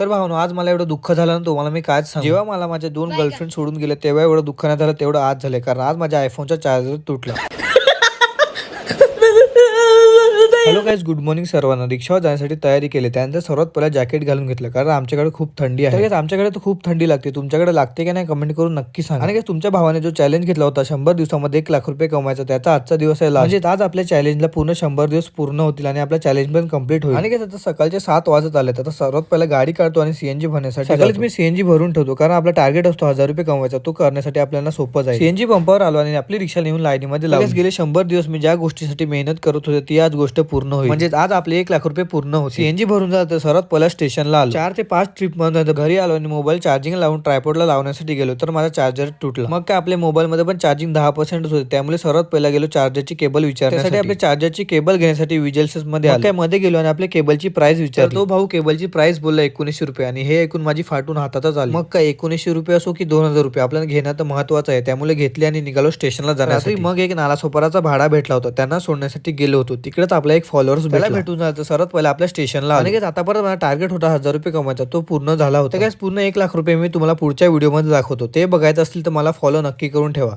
तर भावनो आज मला एवढं दुःख झालं ना तुम्हाला मी काय सांगू. जेव्हा मला माझे 2 गर्लफ्रेंड सोडून गेले तेव्हा एवढं दुःख नाही झालं तेवढं आज झाले, कारण आज माझ्या आयफोनचा चार्जर तुटला. हॅलो गाईज, गुड मॉर्निंग सर्वांना. रिक्षावर जाण्यासाठी तयारी केली. त्यानंतर सर्वात पहिला जॅकेट घालून घेतलं, कारण आमच्याकडे खूप थंडी आहे. तर आमच्याकडे तर खूप थंडी लागते. तुमच्याकडे लागते की नाही कमेंट करून नक्की सांगा. आणि तुमच्या भावाने जो चॅलेंज घेतला होता 100 दिवसामध्ये 1 लाख रुपये कमवायचा, त्याचा आजचा दिवस आहे लास्ट. म्हणजे आज आपल्या चॅलेंजला पूर्ण 100 दिवस पूर्ण होतील आणि आपला चॅलेंज पण कम्प्लीट होईल. आणि आता सकाळचे 7 वाजत आले. आता सर्वात पहिला गाडी काढतो आणि सीएनजी भरण्यासाठी सकाळीच मी सीएनजी भरून ठेवतो, कारण आपला टार्गेट असतो 1000 रुपये कमवायचा. तो करण्यासाठी आपल्याला सोपं जाईल. सीएनजी पंपावर आलो आणि आपली रिक्षा नेऊन लाईनीमध्ये लावली. गेले 100 दिवस मी ज्या गोष्टीसाठी मेहनत करत होते ती आज गोष्ट पूर्ण होईल. म्हणजे आज आपले 1 लाख रुपये पूर्ण होते. सीएनजी भरून झालं तर सर्वात पहिला स्टेशनला आलो. 4 ते 5 ट्रिप मध्ये घरी आलो आणि मोबाईल चार्जिंग लावून ट्रायपॉडला लावण्यासाठी गेलो, तर माझा चार्जर तुटला. मग काय आपल्या मोबाईल मध्ये पण चार्जिंग 10% होते, त्यामुळे सर्वात पहिला गेलो चार्जरची केबल विचारण्यासाठी. आपल्या चार्जरची केबल घेण्यासाठी विजल्सेस मध्ये आलो. काय मध्ये गेलो आणि आपल्या केबलची प्राइस विचारली. तो भाऊ केबलची प्राइस बोलला 1900 रुपये, आणि हे ऐकून माझी फाटून हातातच आली. मग काय 1900 रुपये असो की 2000 रुपये आपल्याला घेणं तर महत्वाचं आहे, त्यामुळे घेतले आणि निघालो स्टेशनला जाण्यासाठी. मग एक नालासोपाराचा भाडा भेटला होता, त्यांना सोडण्यासाठी गेलो होतो. तिकडेच आपला एक फॉलोअर्स भेटून जातो. सर्वात पहिला आपल्या स्टेशनला आणि आतापर्यंत माझा टार्गेट होता 1000 रुपये कमवायचा, तो पूर्ण झाला होता. पूर्ण 1 लाख रुपये मी तुम्हाला पुढच्या व्हिडिओ मध्ये दाखवतो. ते बघायचं असतील तर मला फॉलो नक्की करून ठेवा.